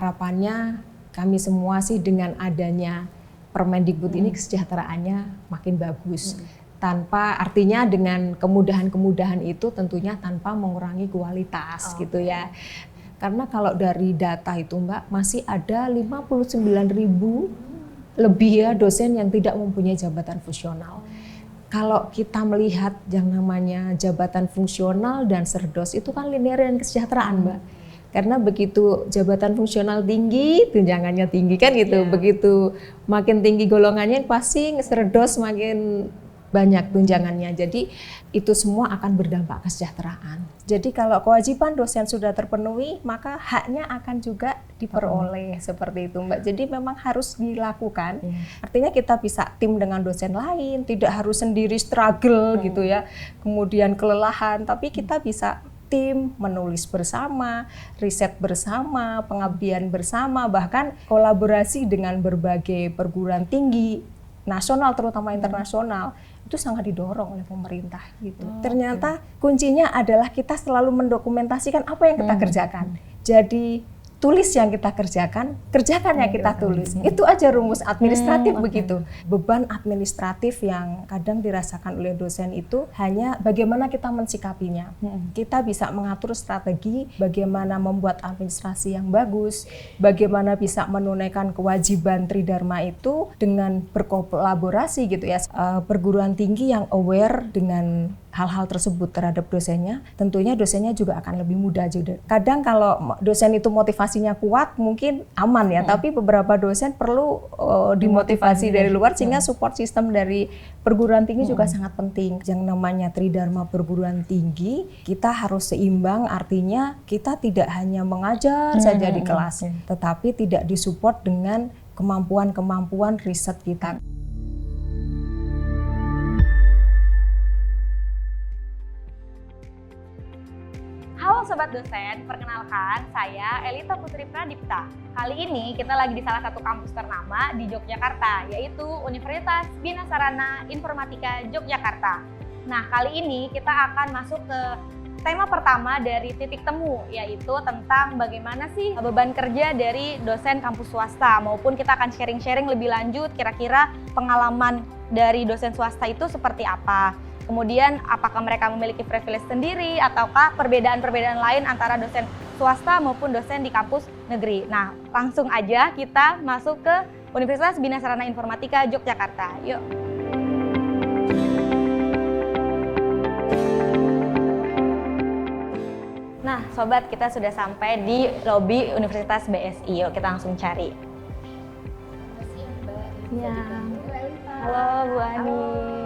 harapannya kami semua sih dengan adanya Permendikbud ini kesejahteraannya makin bagus. Tanpa artinya dengan kemudahan-kemudahan itu tentunya tanpa mengurangi kualitas gitu ya. Karena kalau dari data itu Mbak masih ada 59.000 lebih ya dosen yang tidak mempunyai jabatan fungsional. Kalau kita melihat yang namanya jabatan fungsional dan serdos itu kan linear dan kesejahteraan Mbak. Karena begitu jabatan fungsional tinggi, tunjangannya tinggi kan gitu. Begitu makin tinggi golongannya pasti serdos makin banyak tunjangannya. Jadi itu semua akan berdampak kesejahteraan. Jadi kalau kewajiban dosen sudah terpenuhi, maka haknya akan juga diperoleh seperti itu Mbak. Jadi memang harus dilakukan. Artinya kita bisa tim dengan dosen lain, tidak harus sendiri struggle gitu ya. Kemudian kelelahan, tapi kita bisa tim, menulis bersama, riset bersama, pengabdian bersama, bahkan kolaborasi dengan berbagai perguruan tinggi nasional terutama internasional itu sangat didorong oleh pemerintah gitu. Ternyata kuncinya adalah kita selalu mendokumentasikan apa yang kita kerjakan. Jadi tulis yang kita kerjakan, kerjakan yang kita tulis. Itu aja rumus administratif begitu. Beban administratif yang kadang dirasakan oleh dosen itu hanya bagaimana kita mensikapinya. Kita bisa mengatur strategi bagaimana membuat administrasi yang bagus, bagaimana bisa menunaikan kewajiban Tridharma itu dengan berkolaborasi gitu ya. Perguruan tinggi yang aware dengan hal-hal tersebut terhadap dosennya, tentunya dosennya juga akan lebih mudah juga. Kadang kalau dosen itu motivasinya kuat, mungkin aman ya, tapi beberapa dosen perlu dimotivasi dari luar, sehingga support system dari perguruan tinggi juga sangat penting. Yang namanya Tridharma perguruan tinggi, kita harus seimbang, artinya kita tidak hanya mengajar saja di kelas, tetapi tidak disupport dengan kemampuan-kemampuan riset kita. Halo Sobat Dosen, perkenalkan saya Elita Putri Pradipta. Kali ini kita lagi di salah satu kampus ternama di Yogyakarta, yaitu Universitas Bina Sarana Informatika Yogyakarta. Nah, kali ini kita akan masuk ke tema pertama dari titik temu, yaitu tentang bagaimana sih beban kerja dari dosen kampus swasta, maupun kita akan sharing-sharing lebih lanjut kira-kira pengalaman dari dosen swasta itu seperti apa. Kemudian apakah mereka memiliki privilege sendiri ataukah perbedaan-perbedaan lain antara dosen swasta maupun dosen di kampus negeri. Nah, langsung aja kita masuk ke Universitas Bina Sarana Informatika Yogyakarta. Yuk. Nah, sobat, kita sudah sampai di lobi Universitas BSI. Yuk, kita langsung cari. Ya. Halo Bu Ani.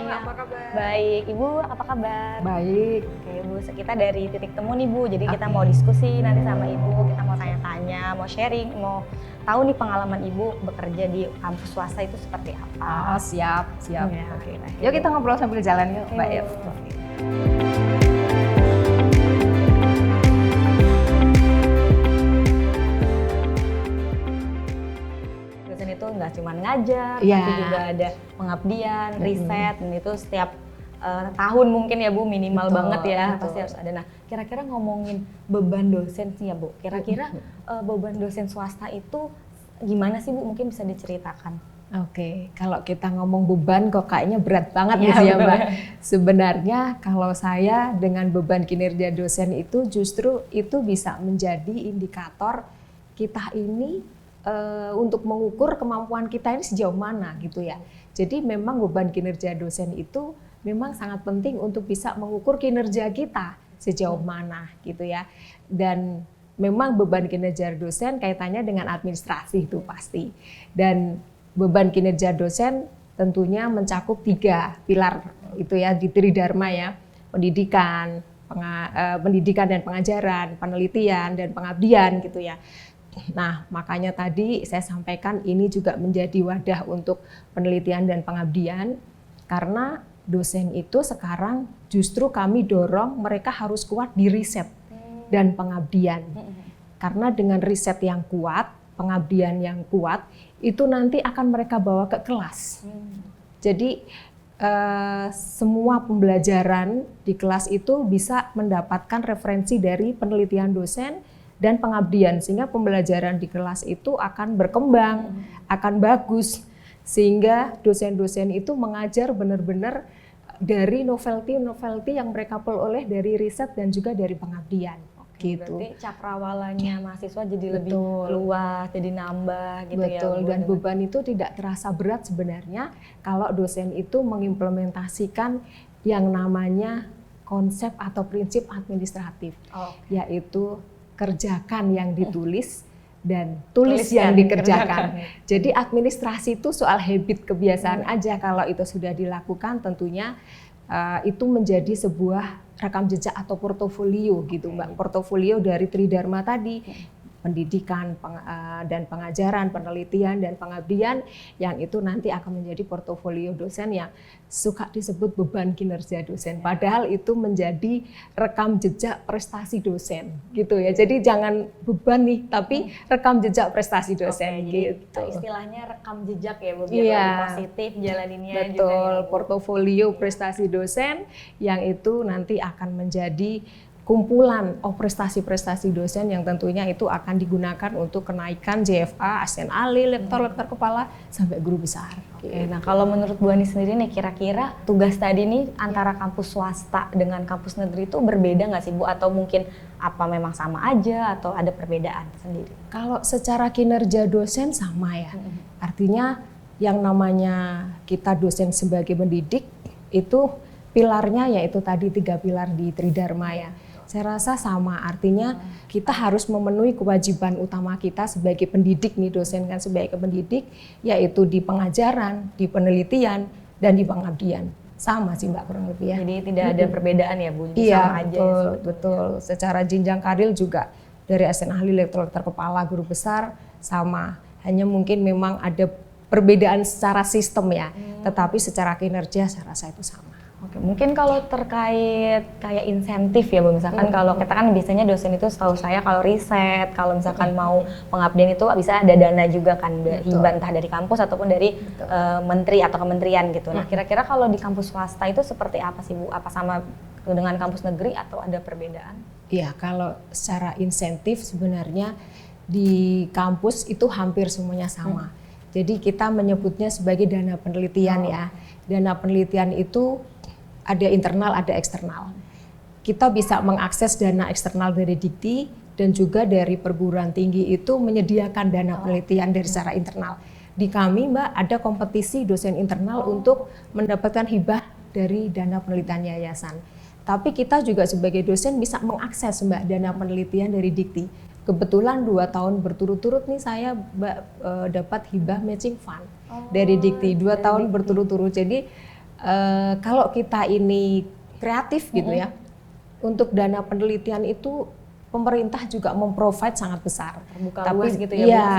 Apa kabar? Baik, Ibu apa kabar? Baik. Oke Bu, kita dari titik temu nih Bu, jadi kita mau diskusi nanti sama Ibu, kita mau tanya-tanya, mau sharing, mau tahu nih pengalaman Ibu bekerja di kampus swasta itu seperti apa. Oh, siap. Ya, Oke. Yuk kita ngobrol sambil jalan yuk, Mbak Ev. Dosen itu nggak cuma ngajar, tapi juga ada pengabdian, riset, dan itu setiap tahun mungkin ya Bu, minimal banget ya, pasti harus ada. Nah, kira-kira ngomongin beban dosen sih ya Bu, kira-kira beban dosen swasta itu gimana sih Bu, mungkin bisa diceritakan? Oke, kalau kita ngomong beban kok kayaknya berat banget gitu ya Mbak. Sebenarnya kalau saya dengan beban kinerja dosen itu justru itu bisa menjadi indikator kita ini untuk mengukur kemampuan kita ini sejauh mana gitu ya. Jadi memang beban kinerja dosen itu memang sangat penting untuk bisa mengukur kinerja kita sejauh mana gitu ya. Dan memang beban kinerja dosen kaitannya dengan administrasi itu pasti. Dan beban kinerja dosen tentunya mencakup 3 pilar itu ya di Tridharma ya. Pendidikan, pendidikan dan pengajaran, penelitian dan pengabdian gitu ya. Nah, makanya tadi saya sampaikan ini juga menjadi wadah untuk penelitian dan pengabdian, karena dosen itu sekarang justru kami dorong mereka harus kuat di riset dan pengabdian. Karena dengan riset yang kuat, pengabdian yang kuat, itu nanti akan mereka bawa ke kelas. Jadi semua pembelajaran di kelas itu bisa mendapatkan referensi dari penelitian dosen dan pengabdian, sehingga pembelajaran di kelas itu akan berkembang, akan bagus, sehingga dosen-dosen itu mengajar benar-benar dari novelty yang mereka peroleh dari riset dan juga dari pengabdian. Gitu. Berarti cakrawalanya mahasiswa jadi lebih Betul. luas, jadi nambah gitu. Betul, ya Bu. dan beban itu tidak terasa berat sebenarnya kalau dosen itu mengimplementasikan yang namanya konsep atau prinsip administratif, yaitu kerjakan yang ditulis dan tulis yang dikerjakan. Jadi administrasi itu soal habit, kebiasaan aja. Kalau itu sudah dilakukan tentunya itu menjadi sebuah rekam jejak atau portofolio gitu Mbak. Portofolio dari Tridharma tadi, pendidikan dan pengajaran, penelitian dan pengabdian, yang itu nanti akan menjadi portofolio dosen yang suka disebut beban kinerja dosen. Padahal itu menjadi rekam jejak prestasi dosen gitu ya. Jadi jangan beban nih, tapi rekam jejak prestasi dosen gitu. Jadi istilahnya rekam jejak ya Bu, biar Iya. lebih positif jalaninnya. Betul, juga ya, Bu. portofolio prestasi dosen yang itu nanti akan menjadi kumpulan prestasi-prestasi dosen yang tentunya itu akan digunakan untuk kenaikan JFA, ASN Ali, lektor kepala sampai guru besar. Oke, nah kalau menurut Bu Ani sendiri nih, kira-kira tugas tadi nih antara kampus swasta dengan kampus negeri itu berbeda nggak sih Bu? Atau mungkin apa memang sama aja atau ada perbedaan sendiri? Kalau secara kinerja dosen sama ya, artinya yang namanya kita dosen sebagai pendidik itu pilarnya yaitu tadi 3 pilar di Tridharma ya. Saya rasa sama, artinya kita harus memenuhi kewajiban utama kita sebagai pendidik nih, dosen kan sebagai pendidik, yaitu di pengajaran, di penelitian, dan di pengabdian. Sama sih Mbak kurang lebih ya. Jadi tidak ada perbedaan ya Bu? Jadi Iya, sama aja betul, ya, betul. Secara jenjang karir juga dari ASN ahli, lektor kepala, guru besar sama. Hanya mungkin memang ada perbedaan secara sistem ya, tetapi secara kinerja saya rasa itu sama. Oke, mungkin kalau terkait kayak insentif ya Bu, misalkan kalau kita kan biasanya dosen itu setahu saya kalau riset, kalau misalkan mau pengabdian itu bisa ada dana juga kan, hibah entah dari kampus ataupun dari menteri atau kementerian gitu. Nah kira-kira kalau di kampus swasta itu seperti apa sih Bu? Apa sama dengan kampus negeri atau ada perbedaan? Iya, kalau secara insentif sebenarnya di kampus itu hampir semuanya sama. Jadi kita menyebutnya sebagai dana penelitian ya. Dana penelitian itu ada internal, ada eksternal. Kita bisa mengakses dana eksternal dari Dikti dan juga dari perguruan tinggi itu menyediakan dana penelitian dari secara internal. Di kami Mbak ada kompetisi dosen internal untuk mendapatkan hibah dari dana penelitian yayasan. Tapi kita juga sebagai dosen bisa mengakses Mbak dana penelitian dari Dikti. Kebetulan 2 tahun berturut-turut nih saya dapat hibah matching fund dari Dikti 2 tahun berturut-turut. Jadi kalau kita ini kreatif gitu ya, untuk dana penelitian itu pemerintah juga memprovide sangat besar. Terbuka Tapi luas gitu ya, iya,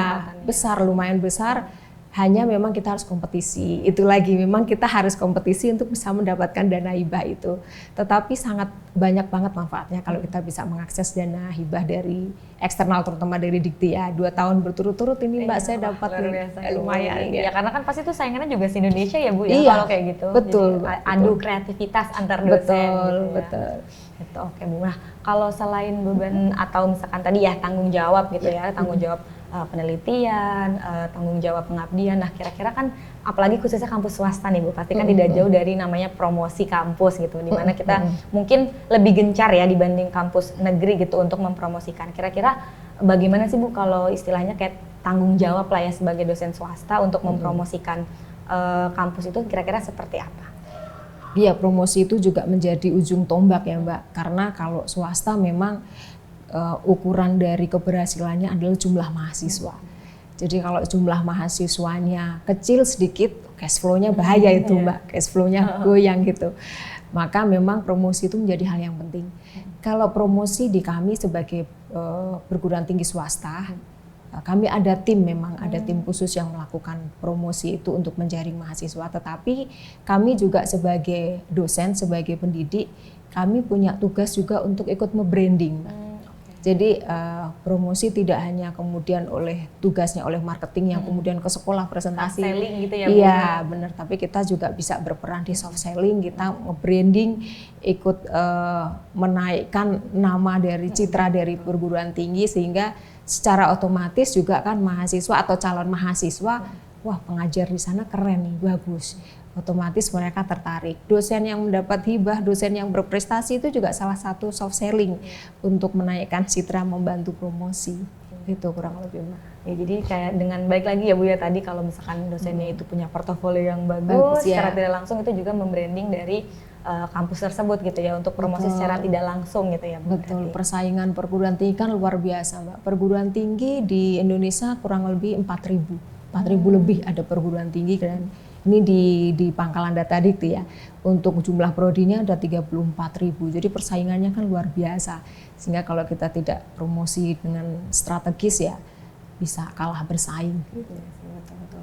besar, lumayan besar. Hanya memang kita harus kompetisi. Itu lagi, memang kita harus kompetisi untuk bisa mendapatkan dana hibah itu. Tetapi sangat banyak banget manfaatnya kalau kita bisa mengakses dana hibah dari eksternal, terutama dari Dikti ya. 2 tahun berturut-turut ini Mbak saya dapat lumayan. Ya karena kan pasti itu saingannya juga se Indonesia ya Bu ya, Iya, kalau kayak gitu. betul. Jadi, adu kreativitas antar dosen. Betul, gitu ya. betul. Itu oke Bu. Nah kalau selain beban atau misalkan tadi ya tanggung jawab gitu ya, tanggung jawab penelitian, tanggung jawab pengabdian. Nah kira-kira kan apalagi khususnya kampus swasta nih Bu, pasti kan tidak jauh dari namanya promosi kampus gitu, dimana kita mungkin lebih gencar ya dibanding kampus negeri gitu untuk mempromosikan. Kira-kira bagaimana sih Bu kalau istilahnya kayak tanggung jawab lah ya sebagai dosen swasta untuk mempromosikan kampus itu kira-kira seperti apa? Iya, promosi itu juga menjadi ujung tombak ya Mbak, karena kalau swasta memang ukuran dari keberhasilannya adalah jumlah mahasiswa. Jadi kalau jumlah mahasiswanya kecil sedikit, cash flow-nya bahaya itu Mbak, cash flow-nya goyang gitu. Maka memang promosi itu menjadi hal yang penting. Kalau promosi di kami sebagai perguruan tinggi swasta, kami ada tim, memang ada tim khusus yang melakukan promosi itu untuk menjaring mahasiswa. Tetapi kami juga sebagai dosen, sebagai pendidik, kami punya tugas juga untuk ikut membranding. Jadi promosi tidak hanya kemudian tugasnya oleh marketing yang kemudian ke sekolah presentasi. Selling gitu ya Bu? Iya benar, tapi kita juga bisa berperan di soft selling, kita nge-branding, ikut menaikkan nama dari citra dari perguruan tinggi, sehingga secara otomatis juga kan mahasiswa atau calon mahasiswa, wah pengajar di sana keren nih, bagus. Otomatis mereka tertarik. Dosen yang mendapat hibah, dosen yang berprestasi itu juga salah satu soft selling untuk menaikkan citra, membantu promosi. Itu kurang lebih. Ya, jadi kayak dengan baik lagi ya Bu ya, tadi kalau misalkan dosennya itu punya portofolio yang bagus, secara tidak langsung itu juga membranding dari kampus tersebut gitu ya, untuk promosi secara tidak langsung gitu ya Bu. Betul, persaingan perguruan tinggi kan luar biasa Mbak. Perguruan tinggi di Indonesia kurang lebih 4.000 lebih ada perguruan tinggi kan. Ini di Pangkalan Data Dikti ya. Untuk jumlah prodinya ada 34.000. Jadi persaingannya kan luar biasa. Sehingga kalau kita tidak promosi dengan strategis ya bisa kalah bersaing.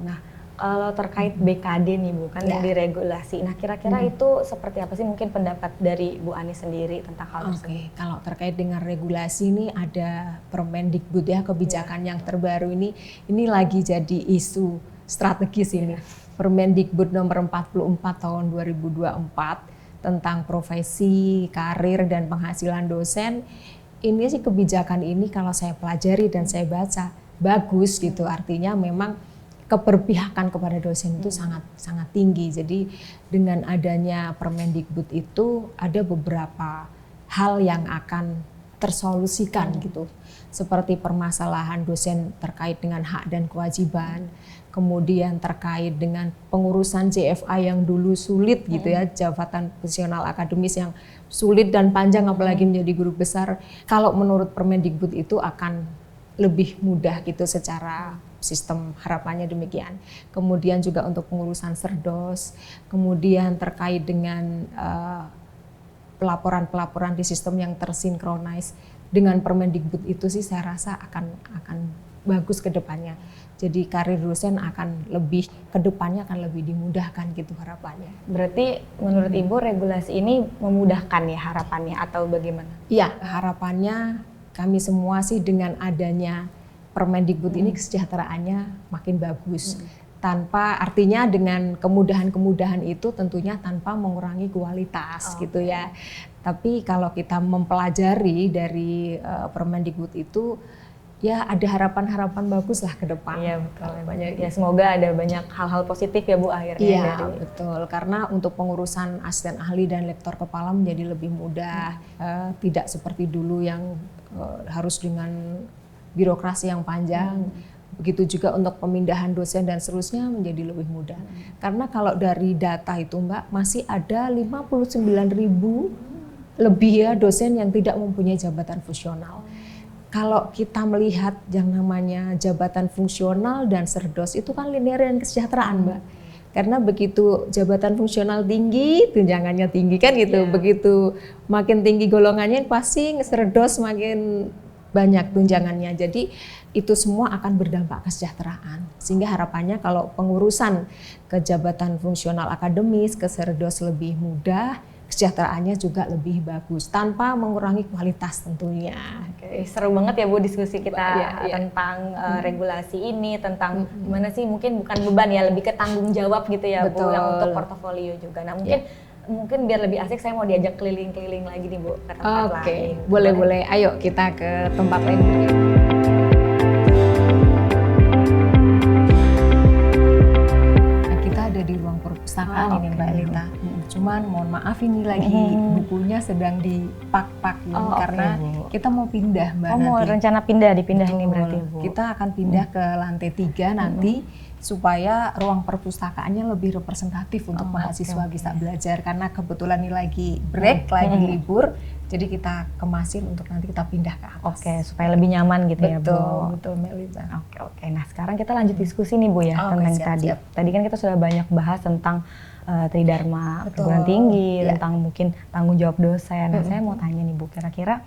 Nah, kalau terkait BKD nih Bu, kan yang diregulasi. Nah, kira-kira itu seperti apa sih mungkin pendapat dari Bu Ani sendiri tentang hal tersebut? Oke, kalau terkait dengan regulasi ini ada Permendikbud ya, kebijakan yang terbaru ini lagi jadi isu strategis ini. Permendikbud nomor 44 tahun 2024 tentang profesi, karir, dan penghasilan dosen. Ini sih kebijakan ini kalau saya pelajari dan saya baca bagus gitu, artinya memang keberpihakan kepada dosen itu sangat tinggi. Jadi dengan adanya Permendikbud itu ada beberapa hal yang akan tersolusikan gitu, seperti permasalahan dosen terkait dengan hak dan kewajiban, kemudian terkait dengan pengurusan JFA yang dulu sulit gitu ya, jabatan profesional akademis yang sulit dan panjang apalagi menjadi guru besar. Kalau menurut Permendikbud itu akan lebih mudah gitu secara sistem, harapannya demikian. Kemudian juga untuk pengurusan serdos, kemudian terkait dengan pelaporan-pelaporan di sistem yang tersinkronis dengan Permendikbud itu sih saya rasa akan bagus ke depannya. Jadi karir dosen akan lebih, ke depannya akan lebih dimudahkan gitu harapannya. Berarti menurut Ibu regulasi ini memudahkan ya harapannya atau bagaimana? Iya, harapannya kami semua sih dengan adanya Permendikbud ini kesejahteraannya makin bagus. Tanpa, artinya dengan kemudahan-kemudahan itu tentunya tanpa mengurangi kualitas gitu ya. Tapi kalau kita mempelajari dari Permendikbud itu, ya ada harapan-harapan bagus lah ke depan. Iya betul. Ya semoga ada banyak hal-hal positif ya Bu akhirnya. Iya betul, karena untuk pengurusan asisten ahli dan lektor kepala menjadi lebih mudah. Tidak seperti dulu yang harus dengan birokrasi yang panjang. Begitu juga untuk pemindahan dosen dan seterusnya menjadi lebih mudah. Karena kalau dari data itu Mbak, masih ada 59.000 lebih ya dosen yang tidak mempunyai jabatan fungsional. Kalau kita melihat yang namanya jabatan fungsional dan serdos itu kan linear dan kesejahteraan Mbak. Karena begitu jabatan fungsional tinggi, tunjangannya tinggi kan gitu. Begitu makin tinggi golongannya pasti serdos makin banyak tunjangannya. Jadi itu semua akan berdampak kesejahteraan. Sehingga harapannya kalau pengurusan ke jabatan fungsional akademis, ke serdos lebih mudah, kesejahteraannya juga lebih bagus tanpa mengurangi kualitas tentunya. Oke, seru banget ya Bu diskusi kita tentang regulasi ini, tentang gimana sih mungkin bukan beban ya, lebih ke tanggung jawab gitu ya Bu, yang untuk portofolio juga. Nah mungkin biar lebih asik saya mau diajak keliling-keliling lagi nih Bu ke tempat lain. Boleh. Ayo kita ke tempat lain. Nah, kita ada di ruang perpustakaan ini Mbak Elita. Cuman mohon maaf ini lagi bukunya sedang dipak-pak karena kita mau pindah Mbak nanti. Mau rencana dipindah ini berarti Bu. Kita akan pindah ke lantai 3 nanti supaya ruang perpustakaannya lebih representatif untuk mahasiswa bisa belajar, karena kebetulan ini lagi break, lagi libur, jadi kita kemasin untuk nanti kita pindah ke atas. Oke, supaya lebih nyaman gitu ya Bu. Betul Melita. Oke. Nah sekarang kita lanjut diskusi nih Bu ya tentang tadi. Tadi kan kita sudah banyak bahas tentang Tridharma perguruan tinggi, tentang mungkin tanggung jawab dosen. Nah saya mau tanya nih Bu, kira-kira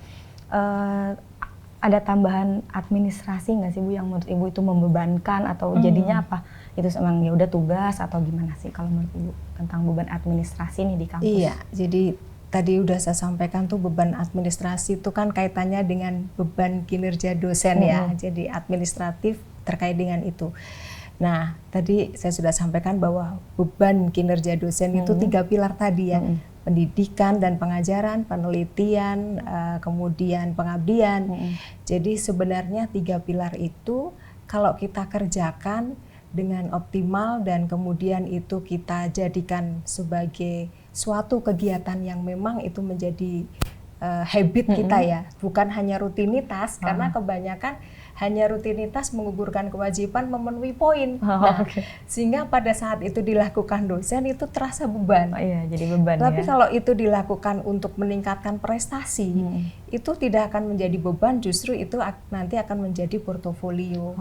ada tambahan administrasi nggak sih Bu yang menurut Ibu itu membebankan atau jadinya apa? Itu emang ya udah tugas atau gimana sih kalau menurut Ibu tentang beban administrasi nih di kampus? Iya, jadi tadi udah saya sampaikan tuh beban administrasi itu kan kaitannya dengan beban kinerja dosen ya. Jadi administratif terkait dengan itu. Nah, tadi saya sudah sampaikan bahwa beban kinerja dosen itu 3 pilar tadi ya. Pendidikan dan pengajaran, penelitian, kemudian pengabdian. Jadi sebenarnya 3 pilar itu kalau kita kerjakan dengan optimal dan kemudian itu kita jadikan sebagai suatu kegiatan yang memang itu menjadi habit kita ya, bukan hanya rutinitas, karena kebanyakan hanya rutinitas menggugurkan kewajiban memenuhi poin. Sehingga pada saat itu dilakukan dosen itu terasa beban. Iya, jadi beban. Tapi kalau itu dilakukan untuk meningkatkan prestasi, itu tidak akan menjadi beban, justru itu nanti akan menjadi portofolio.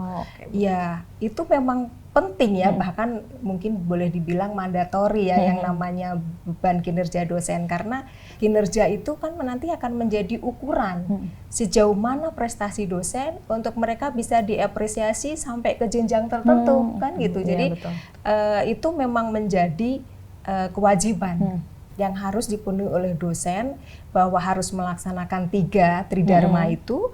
Ya, itu memang penting ya, bahkan mungkin boleh dibilang mandatori ya yang namanya beban kinerja dosen, karena kinerja itu kan nanti akan menjadi ukuran sejauh mana prestasi dosen untuk mereka bisa diapresiasi sampai ke jenjang tertentu kan gitu. Jadi itu memang menjadi kewajiban yang harus dipenuhi oleh dosen, bahwa harus melaksanakan 3 tridharma itu,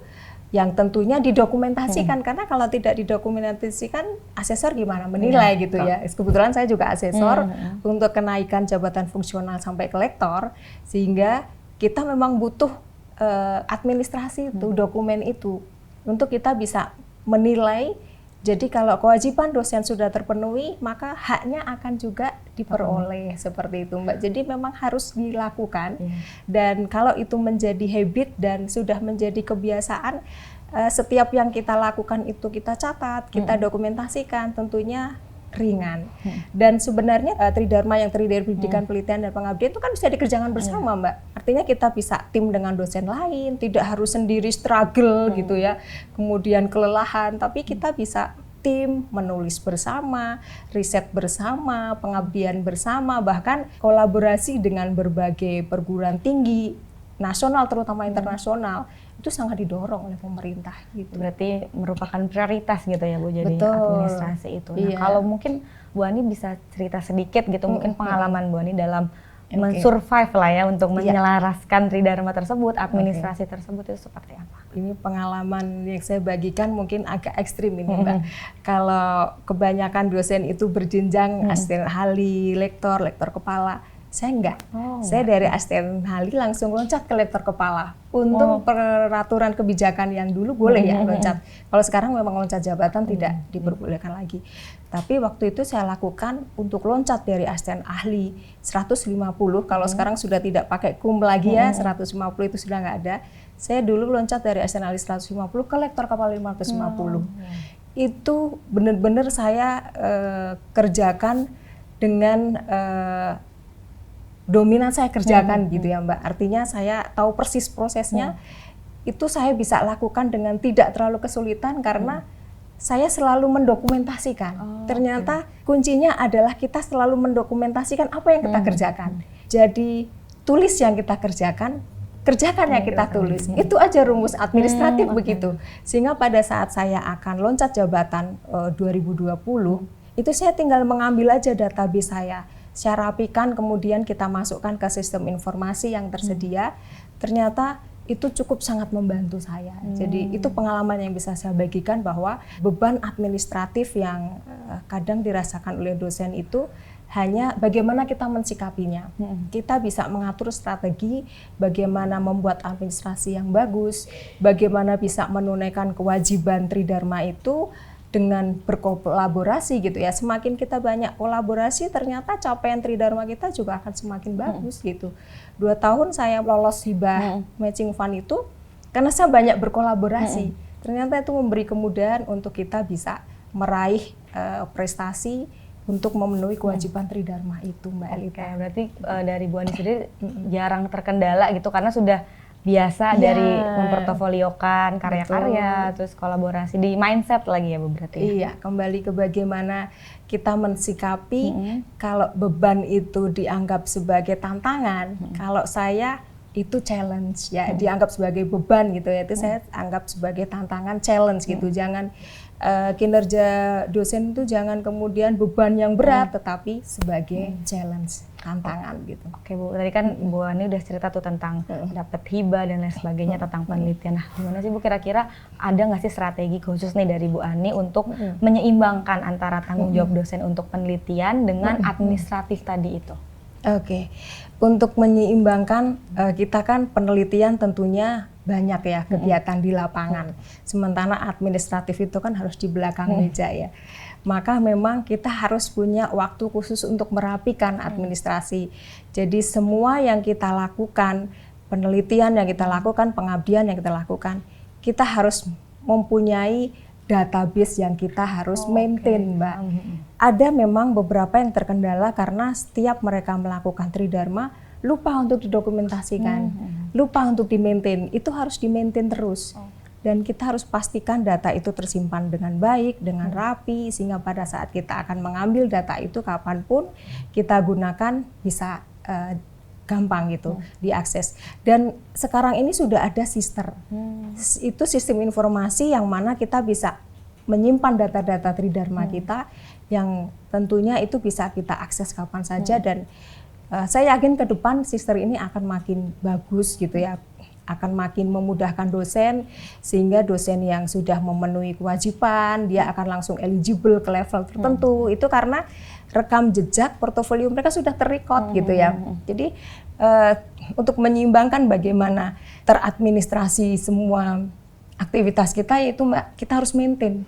yang tentunya didokumentasikan, karena kalau tidak didokumentasikan asesor gimana menilai gitu ya. Kebetulan saya juga asesor untuk kenaikan jabatan fungsional sampai ke lektor, sehingga kita memang butuh administrasi itu, dokumen itu untuk kita bisa menilai. Jadi kalau kewajiban dosen sudah terpenuhi, maka haknya akan juga diperoleh seperti itu, Mbak. Jadi memang harus dilakukan. Dan kalau itu menjadi habit dan sudah menjadi kebiasaan, setiap yang kita lakukan itu kita catat, kita dokumentasikan, tentunya ringan. Dan sebenarnya tridharma yang terdiri dari pendidikan, penelitian, dan pengabdian itu kan bisa dikerjakan bersama, Mbak. Artinya kita bisa tim dengan dosen lain, tidak harus sendiri struggle gitu ya, kemudian kelelahan, tapi kita bisa tim, menulis bersama, riset bersama, pengabdian bersama, bahkan kolaborasi dengan berbagai perguruan tinggi nasional terutama internasional, itu sangat didorong oleh pemerintah gitu. Berarti merupakan prioritas gitu ya Bu, jadi administrasi itu. Nah, kalau mungkin Bu Ani bisa cerita sedikit gitu, mungkin pengalaman Bu Ani dalam men-survive lah ya untuk menyelaraskan tridharma tersebut, administrasi tersebut itu seperti apa? Ini pengalaman yang saya bagikan mungkin agak ekstrim ini, Mbak. Kalau kebanyakan dosen itu berjenjang asisten ahli, lektor kepala. Saya enggak. Saya dari asisten ahli langsung loncat ke lektor kepala. Untuk peraturan kebijakan yang dulu boleh ya loncat. Kalau sekarang memang loncat jabatan tidak diperbolehkan lagi. Tapi waktu itu saya lakukan untuk loncat dari asisten ahli 150. Kalau sekarang sudah tidak pakai cum lagi ya, 150 itu sudah nggak ada. Saya dulu loncat dari asisten ahli 150 ke lektor kepala 550. Itu benar-benar saya kerjakan dengan dominan saya kerjakan gitu ya Mbak. Artinya saya tahu persis prosesnya. Itu saya bisa lakukan dengan tidak terlalu kesulitan karena saya selalu mendokumentasikan. Ternyata kuncinya adalah kita selalu mendokumentasikan apa yang kita kerjakan. Jadi tulis yang kita kerjakan, kerjakan yang kita tulis. Itu aja rumus administratif begitu. Sehingga pada saat saya akan loncat jabatan 2020, itu saya tinggal mengambil aja database saya rapikan, kemudian kita masukkan ke sistem informasi yang tersedia. Ternyata itu cukup sangat membantu saya. Jadi itu pengalaman yang bisa saya bagikan, bahwa beban administratif yang kadang dirasakan oleh dosen itu hanya bagaimana kita mensikapinya. Kita bisa mengatur strategi bagaimana membuat administrasi yang bagus, bagaimana bisa menunaikan kewajiban tridharma itu dengan berkolaborasi gitu ya. Semakin kita banyak kolaborasi, ternyata capaian tridharma kita juga akan semakin bagus gitu. 2 tahun saya lolos hibah matching fund itu karena saya banyak berkolaborasi. Ternyata itu memberi kemudahan untuk kita bisa meraih prestasi untuk memenuhi kewajiban tridharma itu, Mbak Elita. Berarti dari Bu Ani sendiri jarang terkendala gitu, karena sudah biasa dari memportofoliokan karya-karya, terus kolaborasi di mindset lagi ya Bu berarti. Iya, kembali ke bagaimana kita mensikapi. Kalau beban itu dianggap sebagai tantangan, kalau saya itu challenge ya, dianggap sebagai beban gitu ya, itu saya anggap sebagai tantangan, challenge gitu. Jangan kinerja dosen itu jangan kemudian beban yang berat, tetapi sebagai challenge. tantangan gitu. Oke Bu, tadi kan Bu Ani udah cerita tuh tentang dapat hibah dan lain sebagainya tentang penelitian. Nah, gimana sih Bu kira-kira ada nggak sih strategi khusus nih dari Bu Ani untuk menyeimbangkan antara tanggung jawab dosen untuk penelitian dengan administratif tadi itu? Oke, untuk menyeimbangkan kita kan penelitian tentunya banyak ya kegiatan di lapangan. Sementara administratif itu kan harus di belakang meja ya. Maka memang kita harus punya waktu khusus untuk merapikan administrasi. Jadi semua yang kita lakukan, penelitian yang kita lakukan, pengabdian yang kita lakukan, kita harus mempunyai database yang kita harus maintain, Mbak. Ada memang beberapa yang terkendala karena setiap mereka melakukan tridharma lupa untuk didokumentasikan, lupa untuk di-maintain. Itu harus di-maintain terus. Dan kita harus pastikan data itu tersimpan dengan baik, dengan rapi, sehingga pada saat kita akan mengambil data itu kapanpun kita gunakan bisa gampang gitu diakses. Dan sekarang ini sudah ada sister. Itu sistem informasi yang mana kita bisa menyimpan data-data tridharma kita yang tentunya itu bisa kita akses kapan saja dan saya yakin ke depan sister ini akan makin bagus gitu ya. Akan makin memudahkan dosen sehingga dosen yang sudah memenuhi kewajiban dia akan langsung eligible ke level tertentu itu karena rekam jejak portofolio mereka sudah terrecord gitu ya. Jadi untuk menyeimbangkan bagaimana teradministrasi semua aktivitas kita yaitu kita harus maintain.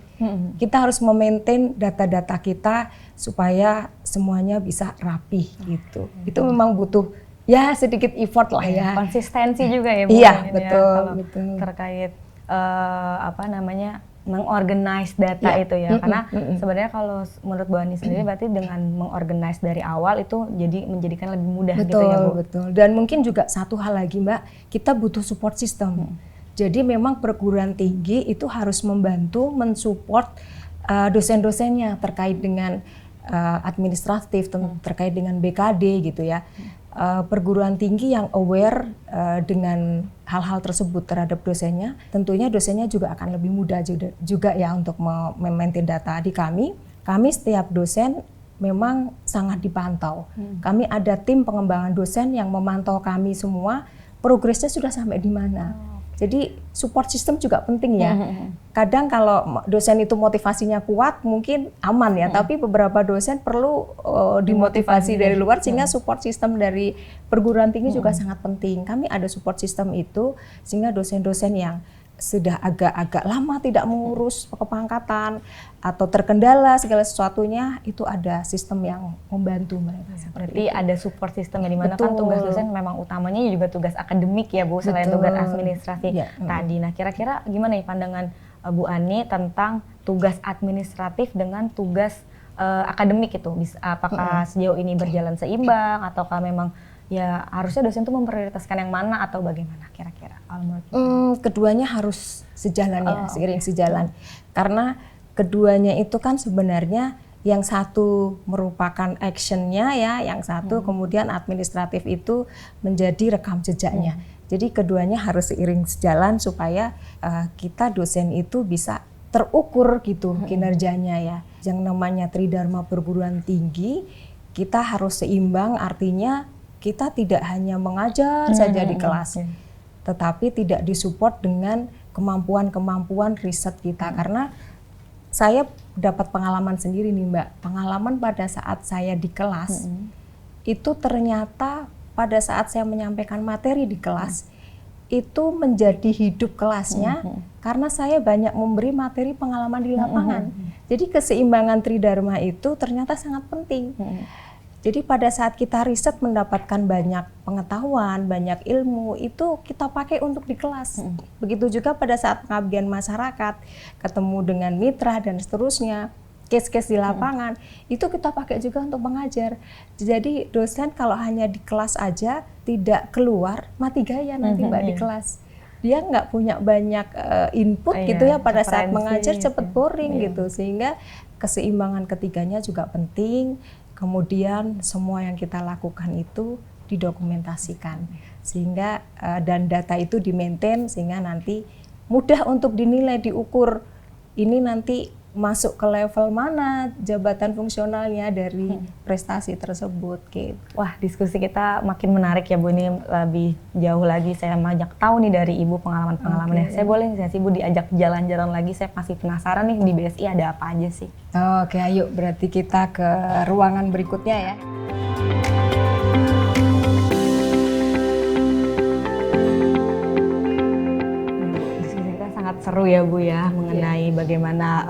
Kita harus memaintain data-data kita supaya semuanya bisa rapih gitu. Itu memang butuh ya sedikit effort lah ya. Konsistensi juga ya Bu. Iya betul. Ya, betul. Terkait mengorganize data itu ya. Karena sebenarnya kalau menurut Bu Ani sendiri berarti dengan mengorganize dari awal itu jadi menjadikan lebih mudah gitu ya Bu. Betul. Dan mungkin juga satu hal lagi Mbak, kita butuh support system. Jadi memang perguruan tinggi itu harus membantu mensupport dosen-dosennya terkait dengan administratif, terkait dengan BKD gitu ya. Perguruan tinggi yang aware dengan hal-hal tersebut terhadap dosennya, tentunya dosennya juga akan lebih mudah juga ya untuk memaintain data di kami. Kami setiap dosen memang sangat dipantau. Kami ada tim pengembangan dosen yang memantau kami semua, progresnya sudah sampai di mana. Jadi support system juga penting ya. Kadang kalau dosen itu motivasinya kuat mungkin aman ya, tapi beberapa dosen perlu dimotivasi dari luar sehingga support system dari perguruan tinggi juga sangat penting. Kami ada support system itu sehingga dosen-dosen yang sudah agak-agak lama tidak mengurus kepangkatan atau terkendala segala sesuatunya itu ada sistem yang membantu mereka. Berarti ada support system yang dimana kan tugas dosen memang utamanya juga tugas akademik ya Bu, selain tugas administrasi tadi. Nah kira-kira gimana nih pandangan Bu Ani tentang tugas administratif dengan tugas akademik itu? Apakah sejauh ini berjalan seimbang ataukah memang ya harusnya dosen itu memprioritaskan yang mana atau bagaimana kira-kira? Keduanya harus sejalan ya, seiring sejalan. Karena keduanya itu kan sebenarnya yang satu merupakan actionnya ya, yang satu kemudian administratif itu menjadi rekam jejaknya. Jadi keduanya harus seiring sejalan supaya kita dosen itu bisa terukur gitu kinerjanya ya. Yang namanya tridharma perguruan tinggi kita harus seimbang, artinya kita tidak hanya mengajar saja di kelas, tetapi tidak disupport dengan kemampuan-kemampuan riset kita. Karena saya dapat pengalaman sendiri nih Mbak, pengalaman pada saat saya di kelas, itu ternyata pada saat saya menyampaikan materi di kelas, itu menjadi hidup kelasnya karena saya banyak memberi materi pengalaman di lapangan. Jadi keseimbangan tridharma itu ternyata sangat penting. Jadi pada saat kita riset mendapatkan banyak pengetahuan, banyak ilmu, itu kita pakai untuk di kelas. Begitu juga pada saat pengabdian masyarakat, ketemu dengan mitra dan seterusnya, case-case di lapangan, itu kita pakai juga untuk mengajar. Jadi dosen kalau hanya di kelas aja, tidak keluar, mati gaya nanti Mbak di kelas. Dia nggak punya banyak input gitu ya pada saat mengajar, cepet boring gitu. Sehingga keseimbangan ketiganya juga penting. Kemudian semua yang kita lakukan itu didokumentasikan sehingga dan data itu di-maintain sehingga nanti mudah untuk dinilai, diukur. Ini nanti masuk ke level mana jabatan fungsionalnya dari prestasi tersebut gitu. Wah, diskusi kita makin menarik ya Bu, ini lebih jauh lagi saya banyak tahu nih dari Ibu pengalaman-pengalamannya. Saya boleh nggak sih Bu diajak jalan-jalan lagi, saya masih penasaran nih di BSI ada apa aja sih. Oke, ayo berarti kita ke ruangan berikutnya ya. Seru ya Bu ya, mengenai bagaimana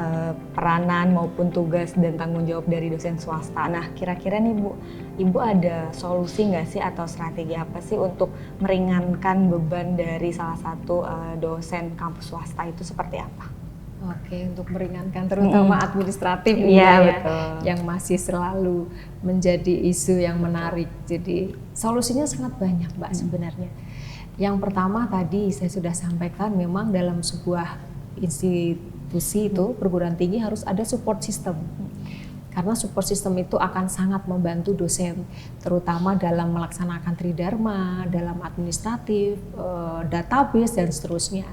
peranan maupun tugas dan tanggung jawab dari dosen swasta. Nah, kira-kira nih Bu, Ibu ada solusi nggak sih atau strategi apa sih untuk meringankan beban dari salah satu dosen kampus swasta itu seperti apa? Oke, untuk meringankan terutama administratif ya, betul. Yang masih selalu menjadi isu yang menarik. Jadi solusinya sangat banyak Mbak sebenarnya. Yang pertama tadi saya sudah sampaikan, memang dalam sebuah institusi itu perguruan tinggi harus ada support system. Karena support system itu akan sangat membantu dosen, terutama dalam melaksanakan tridharma, dalam administratif, database dan seterusnya.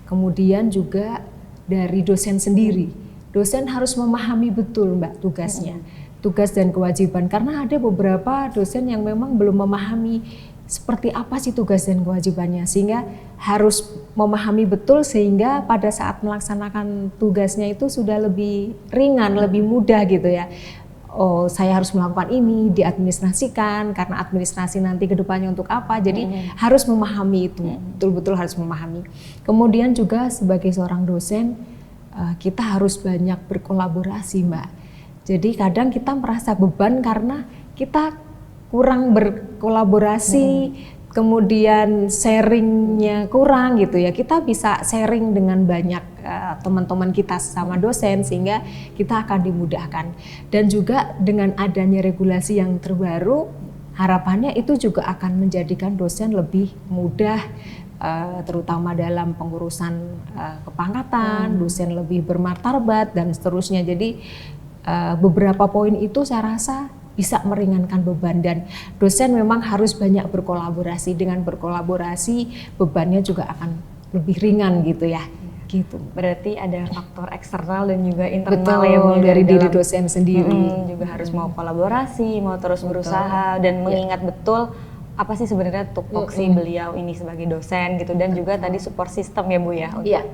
Kemudian juga dari dosen sendiri, dosen harus memahami betul Mbak tugasnya, tugas dan kewajiban. Karena ada beberapa dosen yang memang belum memahami seperti apa sih tugas dan kewajibannya, sehingga harus memahami betul sehingga pada saat melaksanakan tugasnya itu sudah lebih ringan, lebih mudah gitu ya. Oh, saya harus melakukan ini, diadministrasikan karena administrasi nanti kedepannya untuk apa. Jadi harus memahami itu, betul-betul harus memahami. Kemudian juga sebagai seorang dosen kita harus banyak berkolaborasi Mbak. Jadi kadang kita merasa beban karena kita kurang berkolaborasi, kemudian sharingnya kurang gitu ya. Kita bisa sharing dengan banyak teman-teman kita sama dosen sehingga kita akan dimudahkan. Dan juga dengan adanya regulasi yang terbaru, harapannya itu juga akan menjadikan dosen lebih mudah, terutama dalam pengurusan kepangkatan, dosen lebih bermartabat dan seterusnya. Jadi beberapa poin itu saya rasa bisa meringankan beban, dan dosen memang harus banyak berkolaborasi. Dengan berkolaborasi bebannya juga akan lebih ringan gitu ya. Gitu. Berarti ada faktor eksternal dan juga internal. Betul, ya Bu, dari diri dosen sendiri. Juga harus mau kolaborasi, mau terus berusaha dan mengingat betul apa sih sebenarnya tupoksi beliau ini sebagai dosen gitu, dan juga tadi support system ya Bu ya. Iya.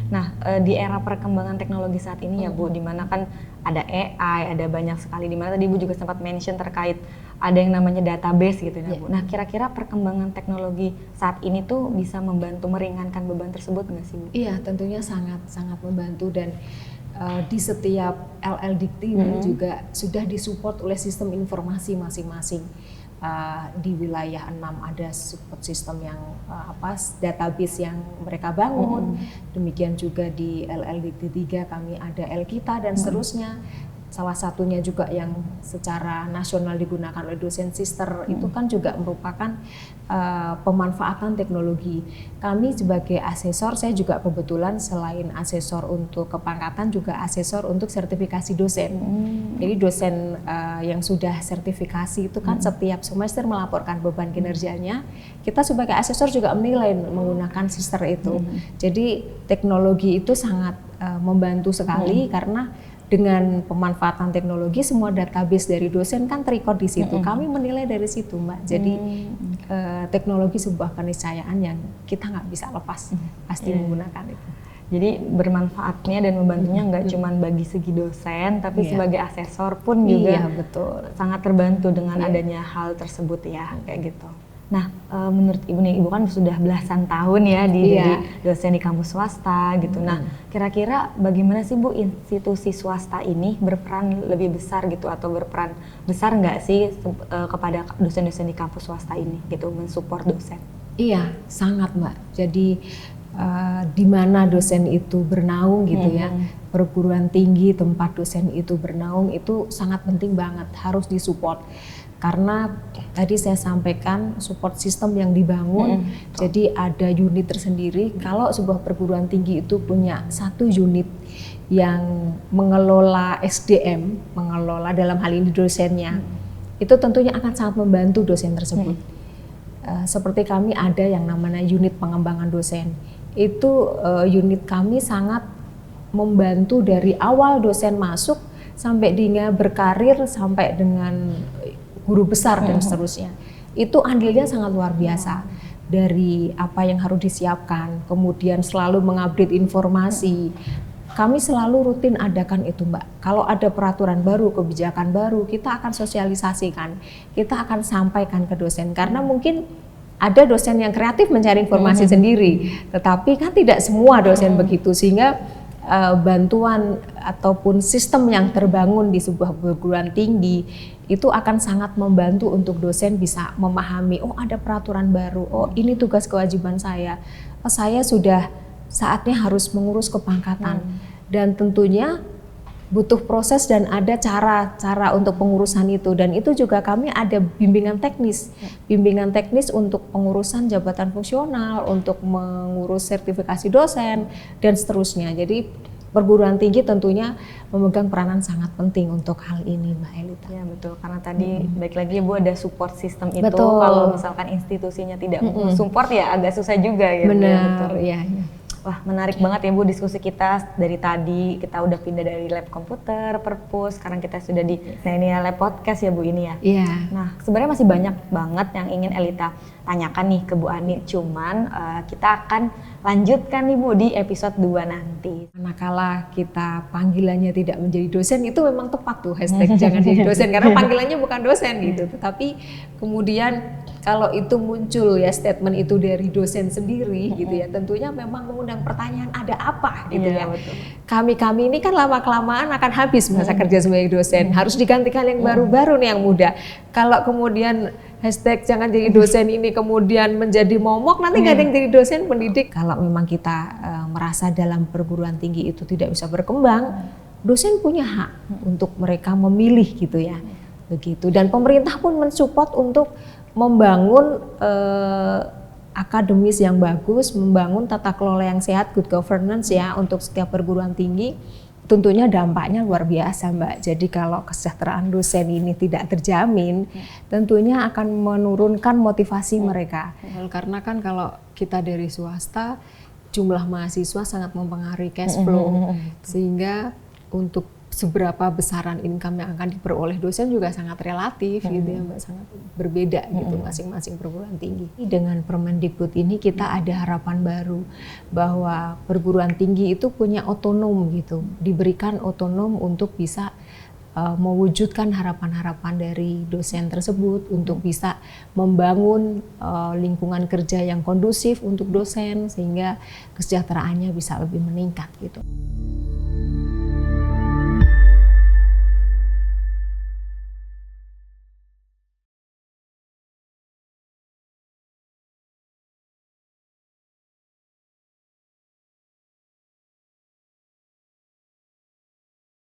Nah, di era perkembangan teknologi saat ini ya Bu, dimana kan ada AI, ada banyak sekali, dimana tadi Bu juga sempat mention terkait ada yang namanya database gitu ya Bu. Nah, kira-kira perkembangan teknologi saat ini tuh bisa membantu meringankan beban tersebut nggak sih Bu? Iya, tentunya sangat membantu, dan di setiap LLDikti juga sudah disupport oleh sistem informasi masing-masing. Di wilayah 6 ada support system yang database yang mereka bangun. Demikian juga di LLDikti 3 kami ada Elkita dan seterusnya. Salah satunya juga yang secara nasional digunakan oleh dosen sister itu kan juga merupakan pemanfaatan teknologi. Kami sebagai asesor, saya juga kebetulan selain asesor untuk kepangkatan juga asesor untuk sertifikasi dosen. Jadi dosen yang sudah sertifikasi itu kan setiap semester melaporkan beban kinerjanya. Kita sebagai asesor juga menilai menggunakan sister itu. Jadi teknologi itu sangat membantu sekali karena dengan pemanfaatan teknologi semua database dari dosen kan terrecord di situ. Kami menilai dari situ Mbak. Jadi teknologi sebuah keniscayaan yang kita nggak bisa lepas pasti menggunakan itu. Jadi bermanfaatnya dan membantunya nggak cuma bagi segi dosen, tapi sebagai asesor pun juga betul. sangat terbantu dengan adanya hal tersebut ya, kayak gitu. Nah, menurut Ibu nih, Ibu kan sudah belasan tahun ya jadi dosen di kampus swasta gitu. Nah, kira-kira bagaimana sih Bu institusi swasta ini berperan lebih besar gitu, atau berperan besar nggak sih kepada dosen-dosen di kampus swasta ini gitu, mensupport dosen? Iya, sangat Mbak. Jadi di mana dosen itu bernaung gitu ya, perguruan tinggi tempat dosen itu bernaung itu sangat penting banget, harus disupport. Karena tadi saya sampaikan support system yang dibangun, jadi ada unit tersendiri. Kalau sebuah perguruan tinggi itu punya satu unit yang mengelola SDM, mengelola dalam hal ini dosennya, itu tentunya akan sangat membantu dosen tersebut. Seperti kami ada yang namanya unit pengembangan dosen. Itu unit kami sangat membantu dari awal dosen masuk sampai dia berkarir sampai dengan guru besar dan seterusnya. Itu andilnya sangat luar biasa. Dari apa yang harus disiapkan, kemudian selalu mengupdate informasi. Kami selalu rutin adakan itu, Mbak. Kalau ada peraturan baru, kebijakan baru, kita akan sosialisasikan, kita akan sampaikan ke dosen. Karena mungkin ada dosen yang kreatif mencari informasi sendiri, tetapi kan tidak semua dosen begitu, sehingga bantuan ataupun sistem yang terbangun di sebuah perguruan tinggi itu akan sangat membantu untuk dosen bisa memahami, oh ada peraturan baru, oh ini tugas kewajiban saya, oh, saya sudah saatnya harus mengurus kepangkatan. Dan tentunya butuh proses dan ada cara untuk pengurusan itu, dan itu juga kami ada bimbingan teknis untuk pengurusan jabatan fungsional, untuk mengurus sertifikasi dosen dan seterusnya. Jadi perguruan tinggi tentunya memegang peranan sangat penting untuk hal ini, Mbak Elita. Ya betul, karena tadi baik lagi Bu ada support system itu. Betul. Kalau misalkan institusinya tidak support ya agak susah juga ya. Benar, ya. Wah, menarik banget ya Bu diskusi kita dari tadi. Kita udah pindah dari lab komputer, perpus, sekarang kita sudah di lab podcast ya Bu ini ya. Iya. Nah, sebenarnya masih banyak banget yang ingin Elita tanyakan nih ke Bu Ani. Cuman kita akan lanjutkan nih Bu di episode 2 nanti. Manakala kita panggilannya tidak menjadi dosen, itu memang tepat tuh hashtag jangan jadi dosen, karena panggilannya bukan dosen gitu. Tetapi kemudian kalau itu muncul ya statement itu dari dosen sendiri gitu ya, tentunya memang mengundang pertanyaan ada apa gitu ya. Betul. Kami ini kan lama-kelamaan akan habis masa kerja sebagai dosen, harus digantikan yang baru-baru nih yang muda. Kalau kemudian hashtag jangan jadi dosen ini kemudian menjadi momok, nanti nggak ada yang jadi dosen pendidik. Kalau memang kita merasa dalam perguruan tinggi itu tidak bisa berkembang, dosen punya hak untuk mereka memilih gitu ya. Begitu, dan pemerintah pun mensupport untuk membangun akademis yang bagus, membangun tata kelola yang sehat, good governance ya untuk setiap perguruan tinggi. Tentunya dampaknya luar biasa, Mbak. Jadi kalau kesejahteraan dosen ini tidak terjamin, tentunya akan menurunkan motivasi mereka. Karena kan kalau kita dari swasta, jumlah mahasiswa sangat mempengaruhi cash flow, sehingga untuk seberapa besaran income yang akan diperoleh dosen juga sangat relatif gitu ya Mbak, sangat berbeda gitu masing-masing perguruan tinggi. Dengan Permendikbud ini kita ada harapan baru bahwa perguruan tinggi itu punya otonom gitu, diberikan otonom untuk bisa mewujudkan harapan-harapan dari dosen tersebut untuk bisa membangun lingkungan kerja yang kondusif untuk dosen sehingga kesejahteraannya bisa lebih meningkat gitu.